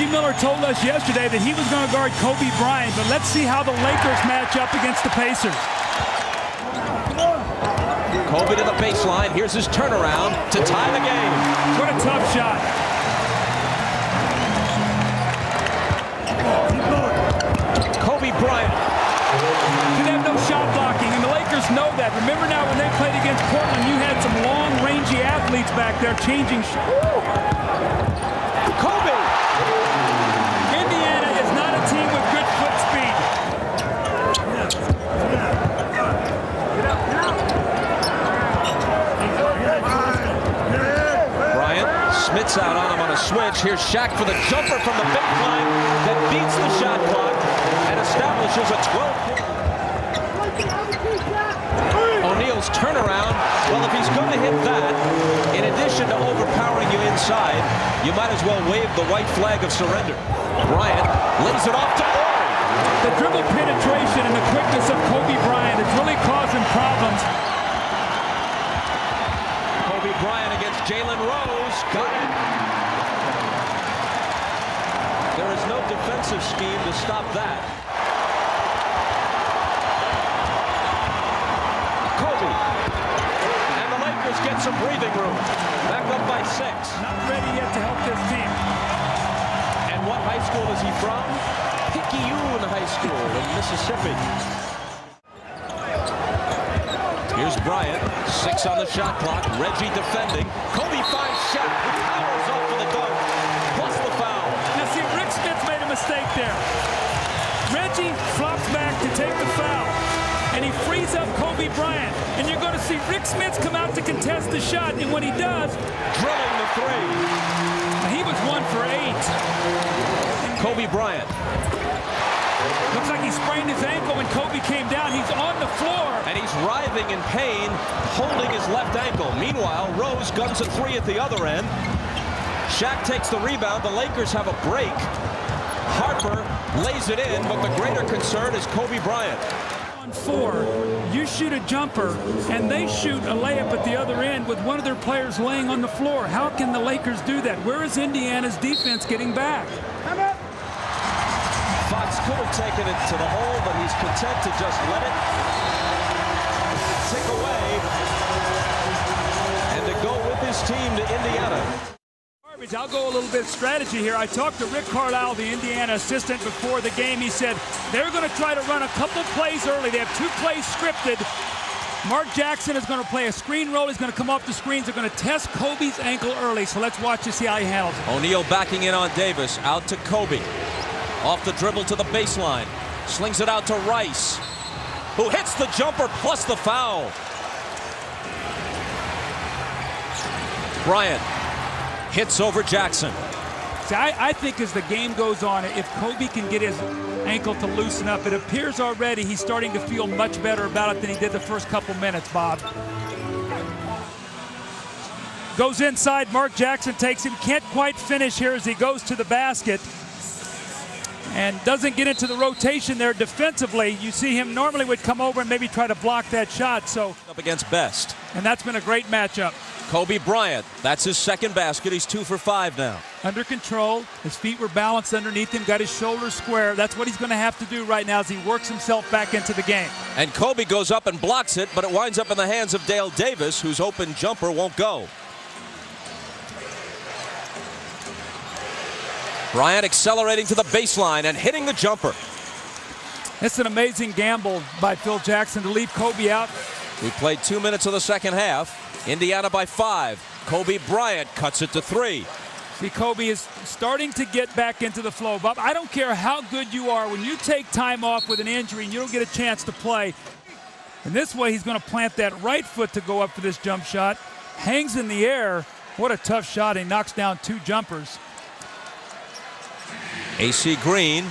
Miller told us yesterday that he was going to guard Kobe Bryant, but let's see how the Lakers match up against the Pacers. Kobe to the baseline. Here's his turnaround to tie the game. What a tough shot. Kobe Bryant. Didn't have no shot blocking, and the Lakers know that. Remember now when they played against Portland, you had some long, rangy athletes back there changing Kobe. Indiana is not a team with good foot speed. Bryant, Smith's out on him on a switch. Here's Shaq for the jumper from the baseline that beats the shot clock and establishes a 12-point. O'Neal's turnaround. Well, if he's going to hit that, in addition to overpowering you inside, you might as well wave the white flag of surrender. Bryant lays it off to Horry. The dribble penetration and the quickness of Kobe Bryant is really causing problems. Kobe Bryant against Jalen Rose. Got it. There is no defensive scheme to stop that. Kobe. And the Lakers get some breathing room. Back up by 6. Not ready yet to help this team. And what high school is he from? Picayune High School in Mississippi. Here's Bryant. 6 on the shot clock. Reggie defending. Kobe finds Shaq, who powers off for the dunk. Plus the foul. Now see, Rick Smith made a mistake there. Reggie flops back to take the foul. And he frees up Kobe Bryant. And you're going to see Rick Smith come out to contest the shot. And when he does, drilling the 3. He was 1 for 8. Kobe Bryant. Looks like he sprained his ankle when Kobe came down. He's on the floor. And he's writhing in pain, holding his left ankle. Meanwhile, Rose guns a 3 at the other end. Shaq takes the rebound. The Lakers have a break. Harper lays it in, but the greater concern is Kobe Bryant. On 4, you shoot a jumper, and they shoot a layup at the other end with one of their players laying on the floor. How can the Lakers do that? Where is Indiana's defense getting back? Fox could have taken it to the hole, but he's content to just let it tick away and to go with his team to Indiana. I'll go a little bit of strategy here. I talked to Rick Carlisle, the Indiana assistant, before the game. He said they're going to try to run a couple plays early. They have 2 plays scripted. Mark Jackson is going to play a screen roll. He's going to come off the screens. They're going to test Kobe's ankle early, so let's watch to see how he handles it. O'Neal backing in on Davis. Out to Kobe. Off the dribble to the baseline. Slings it out to Rice, who hits the jumper plus the foul. Bryant hits over Jackson. See, I think as the game goes on, if Kobe can get his ankle to loosen up, it appears already he's starting to feel much better about it than he did the first couple minutes, Bob. Goes inside, Mark Jackson takes him, can't quite finish here as he goes to the basket. And doesn't get into the rotation there defensively. You see him normally would come over and maybe try to block that shot. So up against Best. And that's been a great matchup. Kobe Bryant, that's his second basket. He's 2 for 5 now. Under control. His feet were balanced underneath him, got his shoulders square. That's what he's going to have to do right now as he works himself back into the game. And Kobe goes up and blocks it, but it winds up in the hands of Dale Davis, whose open jumper won't go. Bryant accelerating to the baseline and hitting the jumper. It's an amazing gamble by Phil Jackson to leave Kobe out. We played 2 minutes of the second half. Indiana by 5. Kobe Bryant cuts it to 3. See, Kobe is starting to get back into the flow. Bob, I don't care how good you are. When you take time off with an injury and you don't get a chance to play, in this way he's going to plant that right foot to go up for this jump shot. Hangs in the air. What a tough shot. He knocks down 2 jumpers. AC Green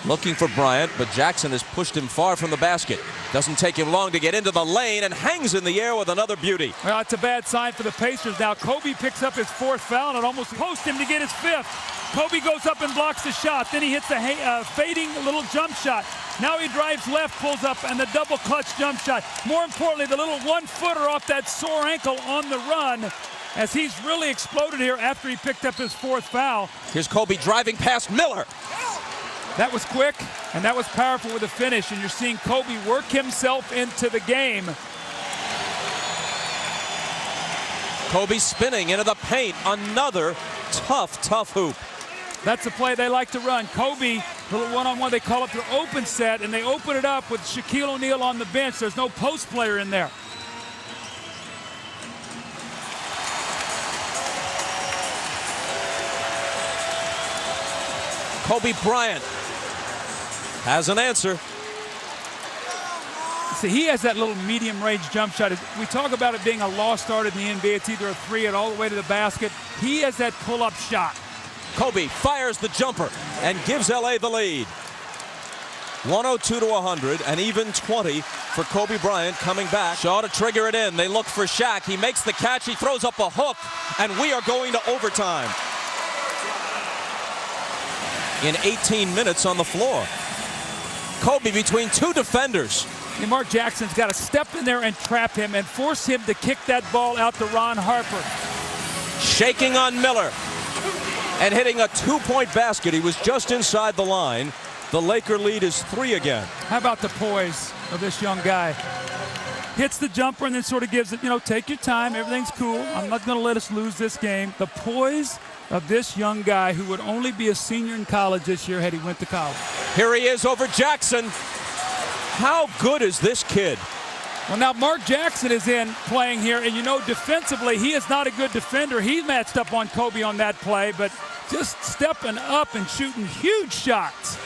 looking for Bryant, but Jackson has pushed him far from the basket. Doesn't take him long to get into the lane and hangs in the air with another beauty. Well, it's a bad sign for the Pacers now. Kobe picks up his 4th foul and it almost posts him to get his 5th. Kobe goes up and blocks the shot. Then he hits a fading little jump shot. Now he drives left, pulls up, and the double clutch jump shot. More importantly, the little 1-footer off that sore ankle on the run. as he's really exploded here after he picked up his 4th foul. Here's Kobe driving past Miller. That was quick, and that was powerful with a finish, and you're seeing Kobe work himself into the game. Kobe spinning into the paint. Another tough hoop. That's the play they like to run. Kobe, little one-on-one, they call it their open set, and they open it up with Shaquille O'Neal on the bench. There's no post player in there. Kobe Bryant has an answer. See, he has that little medium-range jump shot. We talk about it being a lost art in the NBA. It's either a 3 or all the way to the basket. He has that pull-up shot. Kobe fires the jumper and gives LA the lead. 102-100, and even 20 for Kobe Bryant coming back. Shaw to trigger it in. They look for Shaq. He makes the catch. He throws up a hook, and we are going to overtime. In 18 minutes on the floor. Kobe between 2 defenders. And Mark Jackson's got to step in there and trap him and force him to kick that ball out to Ron Harper. Shaking on Miller. And hitting a 2-point basket. He was just inside the line. The Laker lead is 3 again. How about the poise of this young guy? Hits the jumper and then sort of gives it, take your time. Everything's cool. I'm not going to let us lose this game. The poise of this young guy who would only be a senior in college this year had he went to college. Here he is over Jackson. How good is this kid? Well, now Mark Jackson is in playing here, and defensively, he is not a good defender. He matched up on Kobe on that play, but just stepping up and shooting huge shots.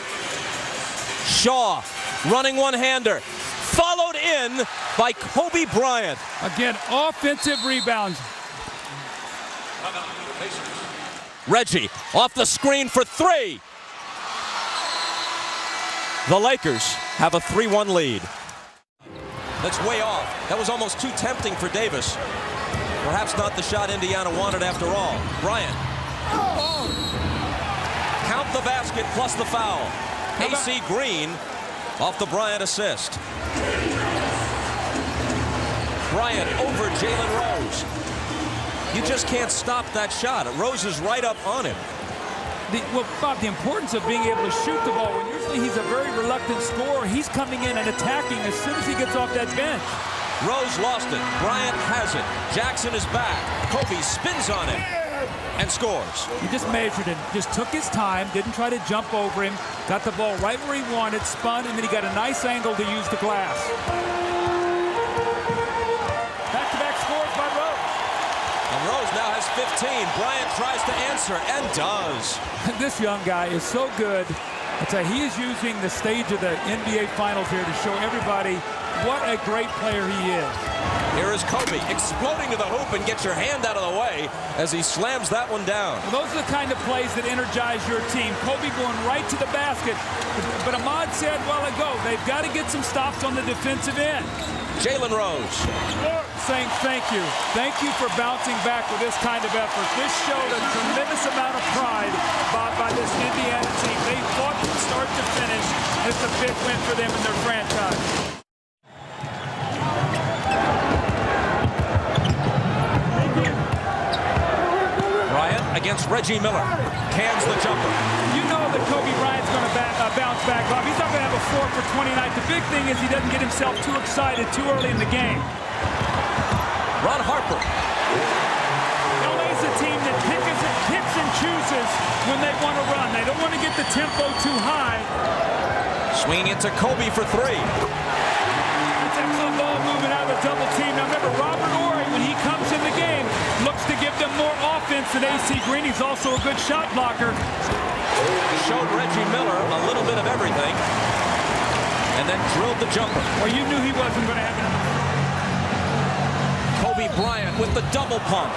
Shaw running one-hander, followed in by Kobe Bryant. Again, offensive rebounds. Reggie off the screen for 3. The Lakers have a 3-1 lead. That's way off. That was almost too tempting for Davis. Perhaps not the shot Indiana wanted after all. Bryant. Count the basket plus the foul. AC Green off the Bryant assist. Bryant over Jalen Rose. You just can't stop that shot. Rose is right up on him. Bob, the importance of being able to shoot the ball. When usually he's a very reluctant scorer, he's coming in and attacking as soon as he gets off that bench. Rose lost it. Bryant has it. Jackson is back. Kobe spins on him and scores. He just measured it. Just took his time. Didn't try to jump over him. Got the ball right where he wanted. Spun, and then he got a nice angle to use the glass. Back-to-back scores by Rose. And Rose now has 15. Bryant tries to answer and does. This young guy is so good. I tell you, he is using the stage of the NBA Finals here to show everybody what a great player he is. Here is Kobe exploding to the hoop, and get your hand out of the way as he slams that one down. Well, those are the kind of plays that energize your team. Kobe going right to the basket. But Ahmad said a while ago, they've got to get some stops on the defensive end. Jalen Rose saying thank you. Thank you for bouncing back with this kind of effort. This showed a tremendous amount of pride by this Indiana team. They fought from start to finish. It's a big win for them in their franchise. Bryant against Reggie Miller. Cans the jumper. You know that Kobe Bryant's going to bounce back, Bob. He's not going to have a 4 for 20 tonight. The big thing is he doesn't get himself too excited too early in the game. Ron Harper. LA's a team that picks and chooses when they want to run. They don't want to get the tempo too high. Swinging it to Kobe for 3. That's excellent ball movement out of the double team. Now remember, Robert Horry, when he comes in the game, looks to give them more offense than AC Green. He's also a good shot blocker. Showed Reggie Miller a little bit of everything, and then drilled the jumper. Well, you knew he wasn't going to have it. Kobe Bryant with the double pump.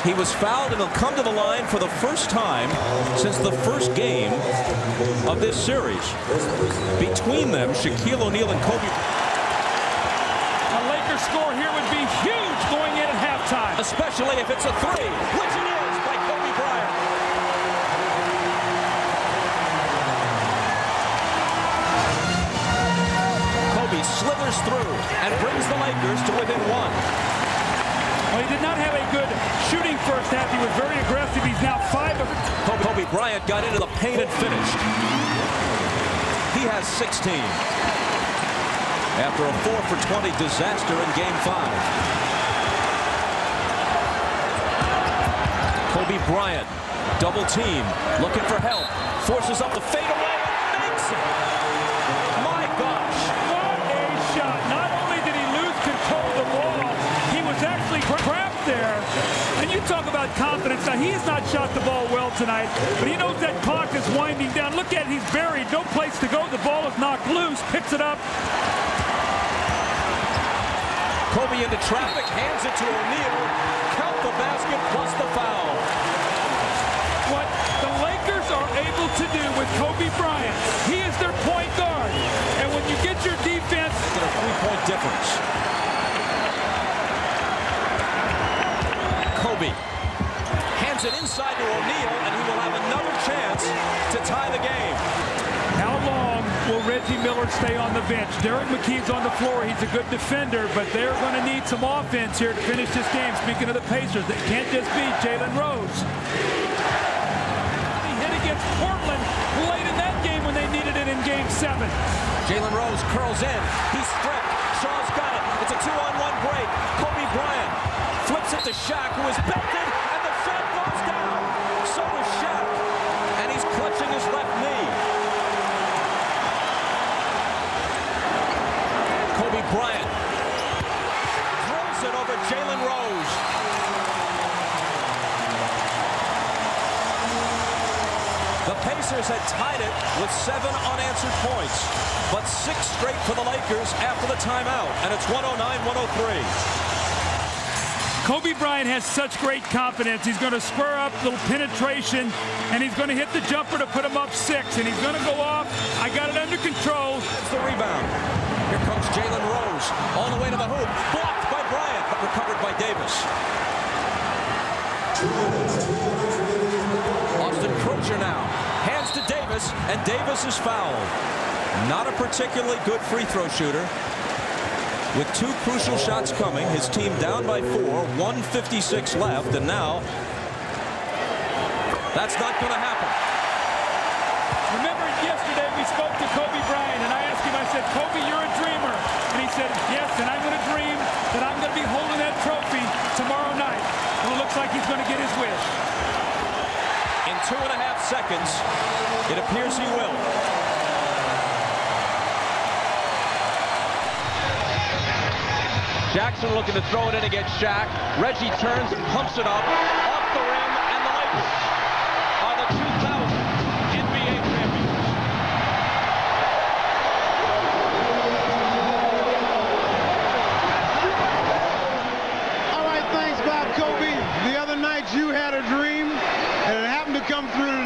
He was fouled, and he'll come to the line for the first time since the first game of this series. Between them, Shaquille O'Neal and Kobe. A Lakers score here would be huge going in at halftime. Especially if it's a 3, which it is by Kobe Bryant. Kobe slithers through and brings the Lakers to within 1. Well, he did not have a good shooting first half. He was very aggressive. He's now 5 of... Kobe Bryant got into the paint and finished. He has 16. After a 4 for 20 disaster in Game 5. Kobe Bryant, double team, looking for help, forces up the fadeaway, makes it. My gosh. What a shot. Not only did he lose control of the ball, he was actually trapped there. And you talk about confidence. Now, he has not shot the ball well tonight, but he knows that clock is winding down. Look at it. He's buried. No place to go. The ball is knocked loose. Picks it up. Kobe into traffic, hands it to O'Neal. Count the basket plus the foul. What the Lakers are able to do with Kobe Bryant, he is their point guard. And when you get your defense... Get a 3-point difference. Kobe hands it inside to O'Neal, and he will have another chance to tie the game. How long will Reggie Miller stay on the bench? Derek McKee's on the floor. He's a good defender, but they're going to need some offense here to finish this game. Speaking of the Pacers, they can't just beat Jalen Rose. He hit against Portland late in that game when they needed it in Game 7. Jalen Rose curls in. He's stripped. Shaw's got it. It's a 2-on-1 break. Kobe Bryant flips it to Shaq, who is belted, and the shot goes down. So does Shaq, and he's clutching his left knee. Kobe Bryant throws it over Jalen Rose. The Pacers had tied it with 7 unanswered points, but 6 straight for the Lakers after the timeout, and it's 109-103. Kobe Bryant has such great confidence. He's going to square up, little penetration, and he's going to hit the jumper to put him up 6, and he's going to go off. I got it under control. It's the rebound. Here comes Jalen Rose all the way to the hoop. Blocked by Bryant, but recovered by Davis. Austin Crutcher now. Hands to Davis, and Davis is fouled. Not a particularly good free throw shooter. With 2 crucial shots coming, his team down by 4, 1:56 left, and now that's not going to happen. Remember yesterday we spoke to Kobe Bryant, and I asked him, I said, Kobe, you're a dreamer. And he said, yes, and I'm going to dream that I'm going to be holding that trophy tomorrow night. And it looks like he's going to get his wish. In 2.5 seconds, it appears he will. Jackson looking to throw it in against Shaq. Reggie turns, pumps it up.